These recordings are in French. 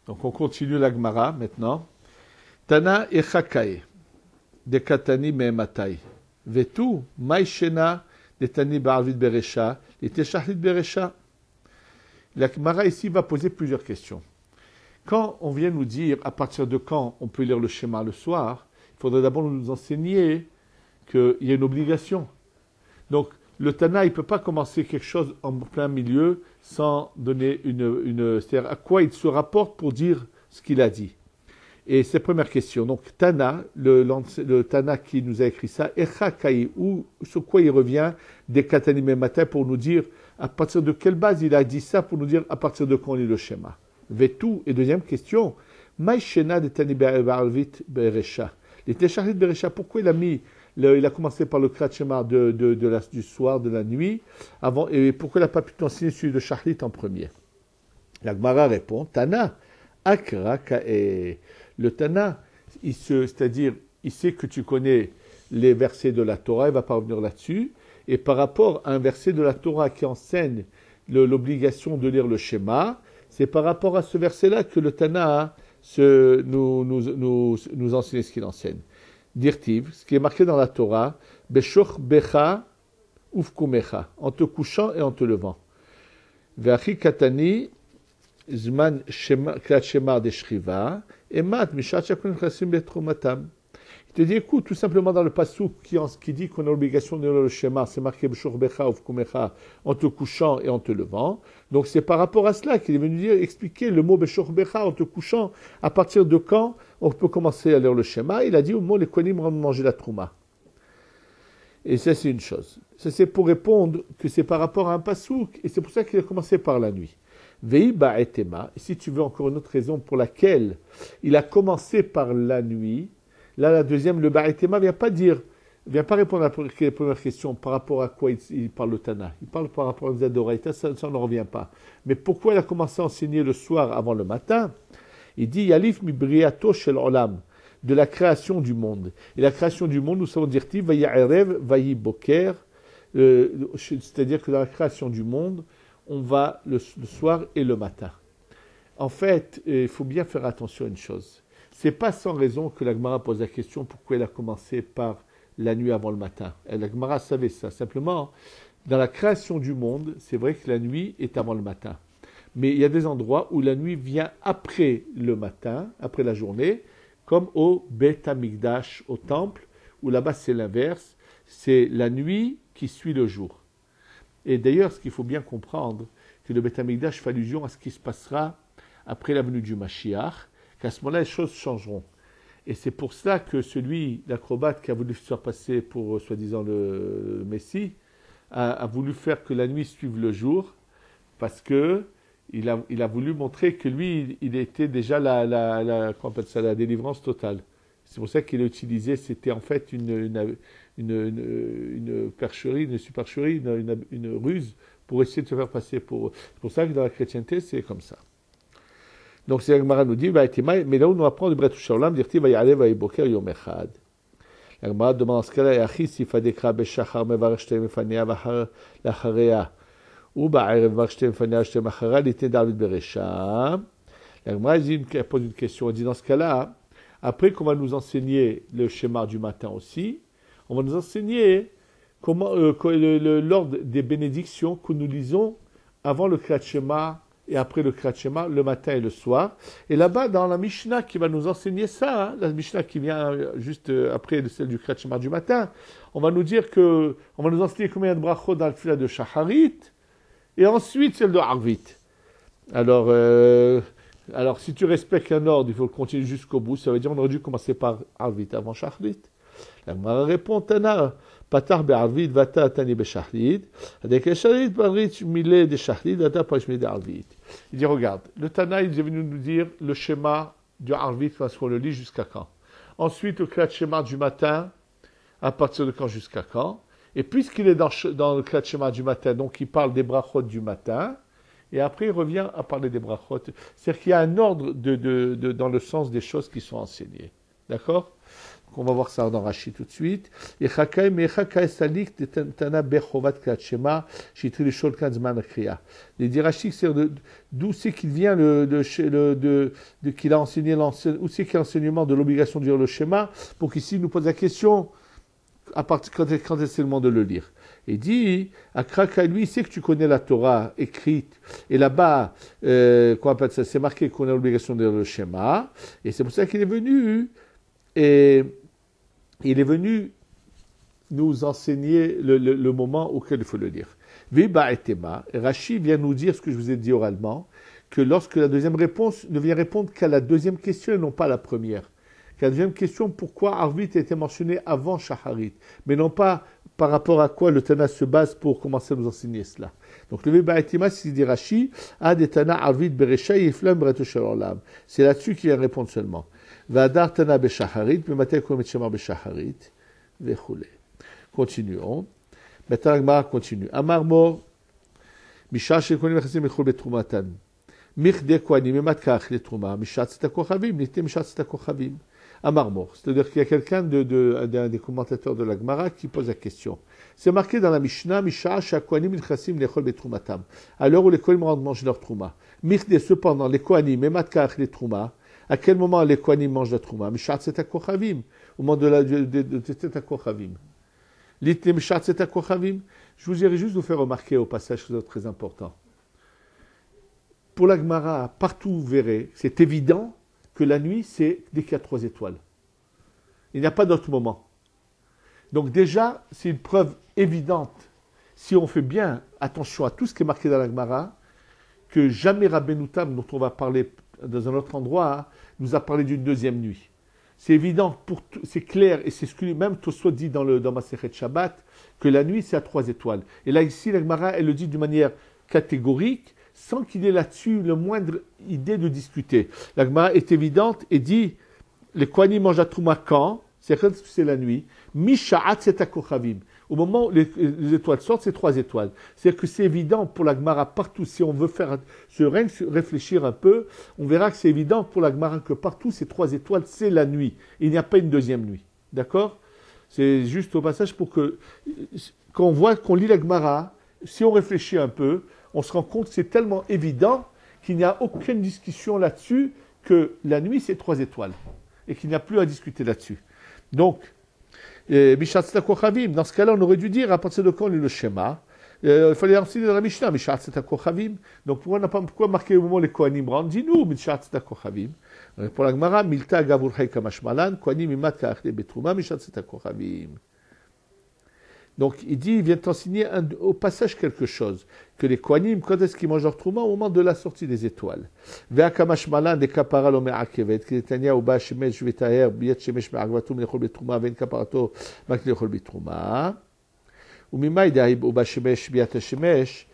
Donc on continue la Gemara maintenant. Tana echakae de katani me'ematai. Vetu maïshena de tani ba'arvit beresha et teshachlit beresha. La Gemara ici va poser plusieurs questions. Quand on vient nous dire à partir de quand on peut lire le schéma le soir, il faudrait d'abord nous enseigner qu'il y a une obligation. Donc le Tana, il ne peut pas commencer quelque chose en plein milieu sans donner c'est-à-dire à quoi il se rapporte pour dire ce qu'il a dit. Et c'est la première question. Donc Tana, le Tana qui nous a écrit ça, Echa Kai, ou sur quoi il revient des Katani Memata pour nous dire à partir de quelle base il a dit ça pour nous dire à partir de quand on lit le schéma. Vetou, et deuxième question, Maïshena de Tani Ba'alvit Beresha. Les Teshachit Beresha, pourquoi il a mis il a commencé par le Krat Shema du soir, de la nuit, avant, et pourquoi il n'a pas pu t'enseigner celui de Shachlit en premier? La Gemara répond, Tana, Akra Ka'e. Le Tana, c'est-à-dire, il sait que tu connais les versets de la Torah, il ne va pas revenir là-dessus, et par rapport à un verset de la Torah qui enseigne l'obligation de lire le schéma, c'est par rapport à ce verset-là que le Tana nous enseigne ce qu'il enseigne. Dirtiv, ce qui est marqué dans la Torah, Beshoch Becha Ufkumecha, en te couchant et en te levant. Ve'achi Katani, Zman Klat Shema de Shriva, Emat Mishat Shakun Chasim Betromatam. Il te dit, écoute, tout simplement dans le passouk qui dit qu'on a l'obligation de lire le schéma, c'est marqué Beshoch Becha Ufkumecha, en te couchant et en te levant. Donc c'est par rapport à cela qu'il est venu expliquer le mot Beshoch Becha, en te couchant, à partir de quand on peut commencer à lire le schéma. Il a dit au mot les kohanim rendent manger la trouma. Et ça c'est une chose. Ça c'est pour répondre que c'est par rapport à un passouk, et c'est pour ça qu'il a commencé par la nuit. Vei ba'etema, et si tu veux encore une autre raison pour laquelle il a commencé par la nuit, là la deuxième, le ba'etema vient pas répondre à la première question par rapport à quoi il parle le Tana. Il parle par rapport à Zadoraïta, ça ne revient pas. Mais pourquoi il a commencé à enseigner le soir avant le matin? Il dit Yalif mi briato shel olam, de la création du monde. Et la création du monde, nous savons dire Vayi erev, vayi boker, c'est-à-dire que dans la création du monde, on va le soir et le matin. En fait, il faut bien faire attention à une chose. C'est pas sans raison que la Gemara pose la question pourquoi elle a commencé par la nuit avant le matin. Et la Gemara savait ça. Simplement, dans la création du monde, c'est vrai que la nuit est avant le matin. Mais il y a des endroits où la nuit vient après le matin, après la journée, comme au Beth Amikdash, au temple, où là-bas c'est l'inverse, c'est la nuit qui suit le jour. Et d'ailleurs, ce qu'il faut bien comprendre, que le Beth Amikdash fait allusion à ce qui se passera après la venue du Mashiach, qu'à ce moment-là, les choses changeront. Et c'est pour cela que l'acrobate qui a voulu se faire passer pour, soi-disant, le Messie, a voulu faire que la nuit suive le jour, parce que il a voulu montrer que lui, il était déjà la délivrance totale. C'est pour ça qu'il a utilisé, c'était en fait une percherie, une supercherie, une ruse pour essayer de se faire passer pour... C'est pour ça que dans la chrétienté, c'est comme ça. Donc c'est Gemara nous dit, mais là où on apprend du Bret Shalom, dire va y aller, va y boker yom echad. La Gemara demande en ce cas-là, Achi si fadekra beshachar mevarech shtem fanea lacharea. Ou ba'erev var shtem fanea shtem achara l'ité David beresha. La Gemara pose une question. Elle dit dans ce cas-là, après qu'on va nous enseigner le schéma du matin aussi, on va nous enseigner comment l'ordre des bénédictions que nous lisons avant le Kriyat Shema et après le Kriyat Shema, le matin et le soir. Et là-bas, dans la Mishnah qui va nous enseigner ça, la Mishnah qui vient juste après celle du Kriyat Shema du matin, on va nous dire on va nous enseigner combien de brachot dans le fila de Shacharit, et ensuite celle de Arvit. Alors, si tu respectes un ordre, il faut le continuer jusqu'au bout. Ça veut dire qu'on aurait dû commencer par Arvit avant Shacharit. La Gemara répond, Tana, Patar be'Arvit, Vata Tani be'Shachrit, Adek Shacharit, Barrit, Milé de Shachrit, Vata Pashmi de Arvit. Il dit, regarde, le Tana, il est venu nous dire le schéma du Arvit, parce qu'on le lit jusqu'à quand. Ensuite, le Kriyat Shema du matin, à partir de quand jusqu'à quand. Et puisqu'il est dans le Kriyat Shema du matin, donc il parle des brachot du matin, et après il revient à parler des brachot. C'est-à-dire qu'il y a un ordre dans le sens des choses qui sont enseignées. D'accord? Donc on va voir ça dans Rashi tout de suite. Les dit Rashi, c'est d'où c'est qu'il vient qu'il a enseigné où c'est qu'il y a l'enseignement de l'obligation de lire le schéma, pour qu'ici il nous pose la question à partir quand est-ce le moment de le lire. Il dit, à Kraka, lui, il sait que tu connais la Torah écrite, et là-bas, qu'on appelle ça, c'est marqué qu'on a l'obligation de lire le schéma, et c'est pour ça qu'il est venu, et il est venu nous enseigner le moment auquel il faut le lire. Viba et Tema, Rashi vient nous dire ce que je vous ai dit oralement, que lorsque la deuxième réponse ne vient répondre qu'à la deuxième question et non pas à la première. La deuxième question, pourquoi Arvit a été mentionné avant Shacharit, mais non pas par rapport à quoi le Tana se base pour commencer à nous enseigner cela. Donc le Viba et Tema, c'est dit Rashi, Ad et Tana Arvit Beresha Yiflam Breto Shalom. C'est là-dessus qu'il vient répondre seulement. Vadar Tana Beshacharit, Mematei Komet Shemar Beshacharit, Vechule. Continuons. Maintenant, Agmara continue. Amar Mor, Misha Shekonim Echasim Echol Betrumatan. Michde Koanim Ematkach Letruma, Mishat Sitakochavim, Nite Mishat Sitakochavim. Amar Mor. C'est-à-dire qu'il y a quelqu'un d'un des commentateurs de l'Agmara qui pose la question. C'est marqué dans la Mishnah, Misha Shekonim Echasim Echol Betrumatam. À l'heure où les Kohanim rentrent manger leur Trouma. Michde, cependant, les Kohanim Ematkach Letruma. À quel moment les Kohanim mangent la Trouma? Mishat Sitakochavim. Au moment de Sitakochavim. Je vous irai juste vous faire remarquer au passage chose très important. Pour la Gemara, partout vous verrez, c'est évident que la nuit, c'est dès qu'il y a 3 étoiles. Il n'y a pas d'autre moment. Donc déjà, c'est une preuve évidente, si on fait bien attention à tout ce qui est marqué dans la Gemara, que jamais Rabbeinu Tam, dont on va parler dans un autre endroit, nous a parlé d'une deuxième nuit. C'est évident, c'est clair, et c'est ce que même Tosfot dit dans Masechet Shabbat, que la nuit c'est à 3 étoiles. Et là ici, la Gemara, elle le dit d'une manière catégorique, sans qu'il ait là-dessus le moindre idée de discuter. La Gemara est évidente et dit, les Kohanim mangent la Trouma quand? C'est la nuit. Misha'at setakochavim. Au moment où les étoiles sortent, c'est 3 étoiles. C'est-à-dire que c'est évident pour la Gemara partout. Si on veut faire réfléchir un peu, on verra que c'est évident pour la Gemara que partout, ces 3 étoiles, c'est la nuit. Il n'y a pas une deuxième nuit. D'accord? C'est juste au passage pour que, quand on voit, qu'on lit la Gemara, si on réfléchit un peu, on se rend compte que c'est tellement évident qu'il n'y a aucune discussion là-dessus, que la nuit, c'est 3 étoiles. Et qu'il n'y a plus à discuter là-dessus. Donc, dans ce cas-là, on aurait dû dire à partir de quand on lit le schéma. Il fallait enseigner dans la Mishnah, donc pourquoi marquer au moment les Kohanim rentrent? Dis-nous, pour la Gemara, Milta Gavurhei Kamashmalan, Kohanim Imat Ka'achle Betruma, Mishat. Donc il dit, il vient t'enseigner au passage quelque chose, que les Kohanim, quand est-ce qu'ils mangent leur trouma? Au moment de la sortie des étoiles. Ve'akamashmalan de kapara lo me'akevet, Ketania uba shemesh vetaher, biyat shemesh me'agvatum lechol betruma, ve'en kaparato mak lechol betruma. Umimai da'ib uba shemesh biyat shemesh,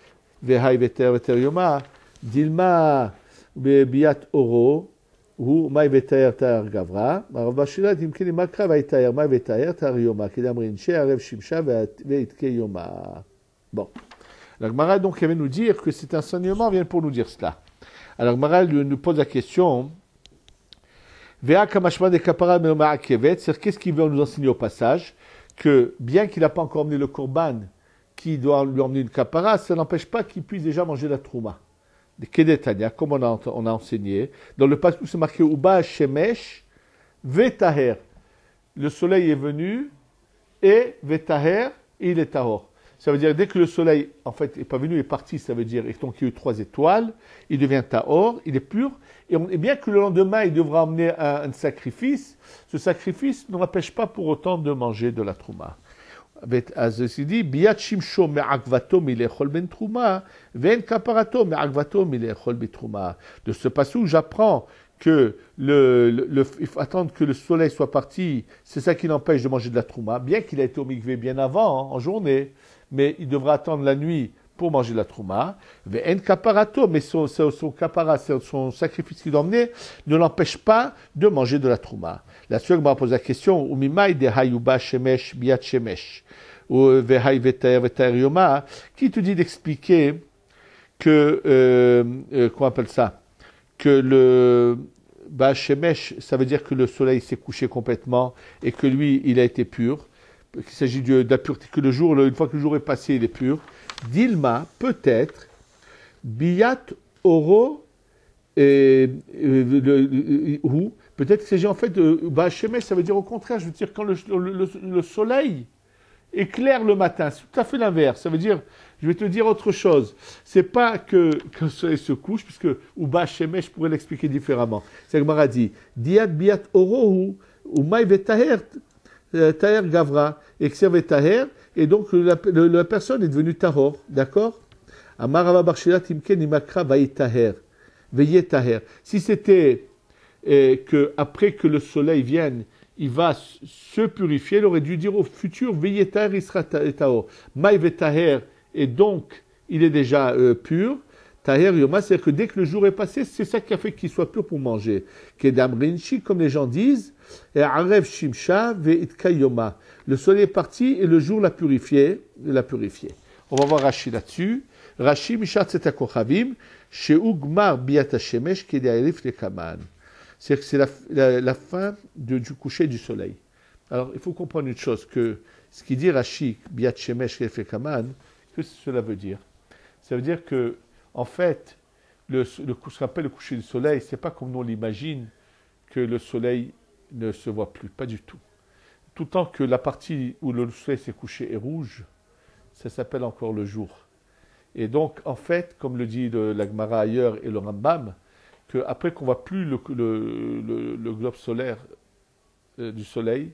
ve'hai veter veter yoma, dilma biyat oro, הוא מאי ותאר תאר גברה, הרב בשאלה תמכני מה קרא ויתאר מאי ותאר תאר יומה, כי דאמרין שערב שמשה ויתקה יומה. Bon. La Gemara donc vient nous dire que cet enseignement vient pour nous dire cela. Alors Gemara nous pose la question, Vea kamashma de kapara me'oma akevet, c'est qu'est-ce qu'il veut nous enseigner au passage? Que bien qu'il n'a pas encore emmené le korban, qui doit lui emmener une kapara, ça n'empêche pas qu'il puisse déjà manger la trouma. De Kedetania, comme on a enseigné, dans le passage où c'est marqué Uba Shemesh, Vetaher. Le soleil est venu, et Vetaher, il est tahor. Ça veut dire, dès que le soleil, en fait, n'est pas venu, est parti, ça veut dire, et donc il y a eu 3 étoiles, il devient tahor, il est pur, et bien que le lendemain, il devra emmener un sacrifice, ce sacrifice ne l'empêche pas pour autant de manger de la trouma. אז זה dit, ביד שמשו מעגבתו מלאכול בן תרומה, ואין כפרתו מעגבתו מלאכול בתרומה. De ce passage, j'apprends que il faut attendre que le soleil soit parti, c'est ça qui l'empêche de manger de la trouma, bien qu'il ait été au mikvé bien avant, en journée, mais il devra attendre la nuit pour manger de la trouma. Ve'en kaparato, mais son kapara, son sacrifice qu'il doit emmener, ne l'empêche pas de manger de la trouma. Là-dessus, on va poser la question, Umimai de hayuba shemesh biat shemesh, ou ve'hay vetaer vetaer yoma, qui te dit d'expliquer que, qu'on appelle ça, que le Shemesh, ça veut dire que le soleil s'est couché complètement et que lui, il a été pur, qu'il s'agit de la pureté, que le jour, une fois que le jour est passé, il est pur. Dilma, peut-être, Biyat Oro, ou peut-être qu'il s'agit en fait de Shemesh, ça veut dire au contraire, je veux dire quand le soleil éclaire le matin, c'est tout à fait l'inverse. Ça veut dire, je vais te dire autre chose. C'est pas que le soleil se couche, puisque Uba Shemesh, je pourrais l'expliquer différemment. C'est Gemara dit, Diat Biat Orohu, ou Maï Vetaher, Taher Gavra, Exer Vetaher, et donc la personne est devenue Tahor, d'accord? Amarava Barshila Timken Imakra Vaïtaher, Veilletaher. Si c'était que après que le soleil vienne, il va se purifier, il aurait dû dire au futur, Veilletaher Isra Tahor. Maï Vetaher, et donc il est déjà pur. Taher Yoma, c'est-à-dire que dès que le jour est passé, c'est ça qui a fait qu'il soit pur pour manger. Kedam Rinchi, comme les gens disent, et Arev Shimsha Veitka Yoma. Le soleil est parti et le jour l'a purifié. On va voir Rashi là-dessus. Rashi Mishat Setakochavim, Sheu Gmar Biat Hashemesh Kedaerif Lekaman. C'est-à-dire que c'est la fin du coucher du soleil. Alors, il faut comprendre une chose, que ce qui dit Rashi, Biat Shemesh Kedaerif Lekaman, que cela veut dire? Ça veut dire que, en fait, ce qu'on appelle le coucher du soleil, c'est pas comme nous on l'imagine, que le soleil ne se voit plus, pas du tout. Tout le temps que la partie où le soleil s'est couché est rouge, ça s'appelle encore le jour. Et donc, en fait, comme le dit la Gemara ailleurs et le Rambam, qu'après qu'on ne voit plus le globe solaire du soleil,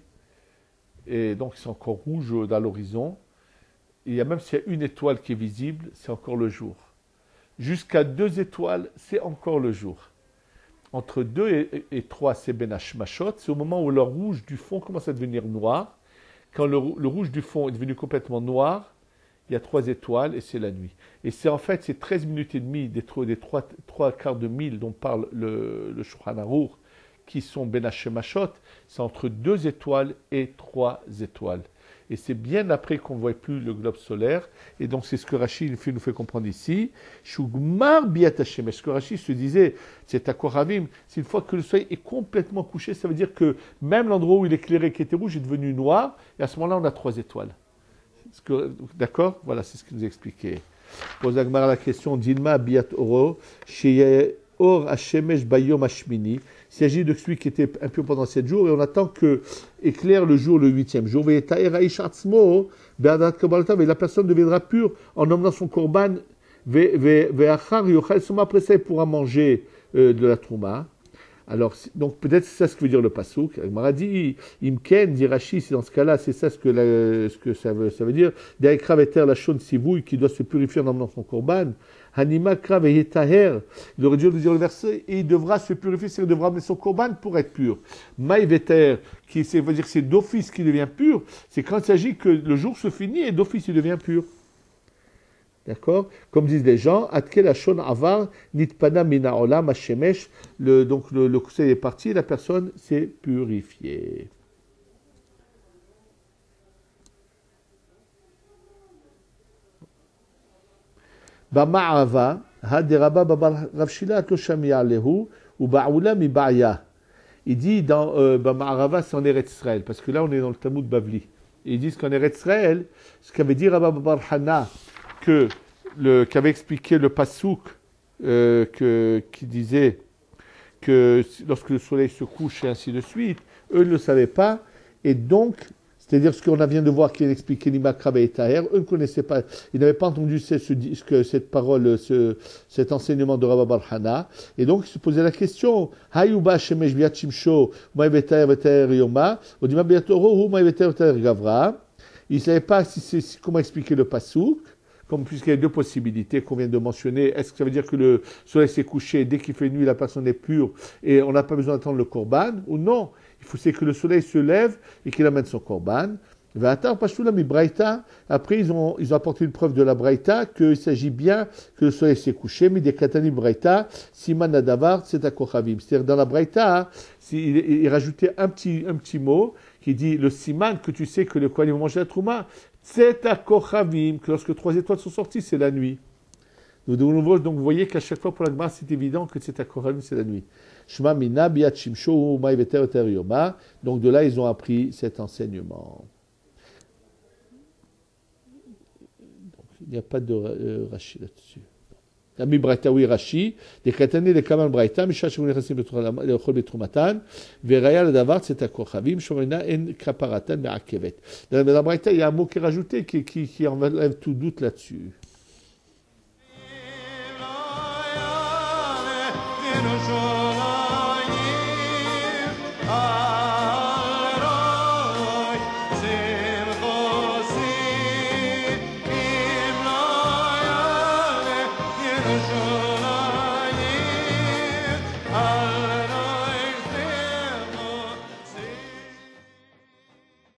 et donc c'est encore rouge dans l'horizon, et même s'il y a une étoile qui est visible, c'est encore le jour. Jusqu'à 2 étoiles, c'est encore le jour. Entre 2 et 3, c'est Ben Hashmashot. C'est au moment où le rouge du fond commence à devenir noir. Quand le rouge du fond est devenu complètement noir, il y a 3 étoiles et c'est la nuit. Et c'est en fait ces 13 minutes et demie des 3 quarts de mille dont parle le Shulchan Aruch, qui sont Ben Hashmashot, c'est entre 2 étoiles et 3 étoiles. Et c'est bien après qu'on ne voit plus le globe solaire. Et donc, c'est ce que Rashi nous fait comprendre ici. Shugmar biat Hashemesh. Ce que Rashi se disait, c'est à Koravim, c'est une fois que le soleil est complètement couché, ça veut dire que même l'endroit où il éclairait qui était rouge est devenu noir. Et à ce moment-là, on a 3 étoiles. D'accord? Voilà, c'est ce qu'il nous a expliqué. Pose Agmar la question, Dilma biat oro, sheye or Hashemesh bayom hashmini. Il s'agit de celui qui était impur pendant 7 jours et on attend que éclaire le jour le 8e jour. Et la personne deviendra pure en emmenant son korban. Après ça, il pourra manger de la trouma. Alors, donc peut-être c'est ça ce que veut dire le pasouk. Agmara dit, Imken, dit Rashi, c'est dans ce cas-là, c'est ça ce que ça veut dire. D'aïkra veter la shon sivouille qui doit se purifier en emmenant son korban. Hanima krav et yetaher. Il aurait dû nous dire le verset, et il devra se purifier, c'est-à-dire il devra amener son korban pour être pur. Maï veter, qui veut dire que c'est d'office qui devient pur, c'est quand il s'agit que le jour se finit et d'office il devient pur. D'accord? Comme disent les gens, Atkel Hashon Avar, Nitpana Mina Olam Hashemesh, donc le conseil est parti, la personne s'est purifiée. Bama'ava, Haderaba Babar Ravshila Atoshami Alehu, ou Ba'ula Mi Ba'ya. Il dit dans Bama'ava, c'est en Eretz Israël, parce que là on est dans le Talmud Bavli. Et ils disent qu'en Eretz Israël, ce qu'avait dit Rabba Babar Hana, qu'avait expliqué le Passouk, qui disait que lorsque le soleil se couche et ainsi de suite, eux ne le savaient pas, et donc, c'est-à-dire ce qu'on vient de voir qui est expliqué l'Imakra et Taher, eux ne connaissaient pas, ils n'avaient pas entendu cette parole, cet enseignement de Rabba Bar Hana, et donc ils se posaient la question, Hayuba Shemesh Biat Shimsho, Maï Vetaher Vetaher Yoma, Odima Biat Oro, Maï Vetaher Vetaher Gavra, ils ne savaient pas comment expliquer le Passouk, puisqu'il y a 2 possibilités qu'on vient de mentionner. Est-ce que ça veut dire que le soleil s'est couché, dès qu'il fait nuit, la personne est pure et on n'a pas besoin d'attendre le korban? Ou non, c'est que le soleil se lève et qu'il amène son korban. Après, ils ont apporté une preuve de la braïta qu'il s'agit bien que le soleil s'est couché, mais des katani braïta, siman adavar, c'est à kochavim. C'est-à-dire dans la braïta, il rajoutait un petit mot qui dit le siman, que tu sais que le kohen va manger la trouma, c'est à kochavim, que lorsque 3 étoiles sont sorties, c'est la nuit. De nouveau, donc vous voyez qu'à chaque fois pour la Gemara, c'est évident que c'est à Kochavim, c'est la nuit. Shema mina biat shimsho mai veter oter yoma. Donc de là, ils ont appris cet enseignement. Donc, il n'y a pas de Rashi là-dessus. Ami Braïta, oui, Rashi. Des Katané, des Kamal Braïta, Misha Shemou Nechassim Lechol Betrumatan, Veraya le Davar, c'est à Kochavim, Shomina en Kaparatan Me'akevet. Dans la Braïta, il y a un mot qui est rajouté qui enlève tout doute là-dessus.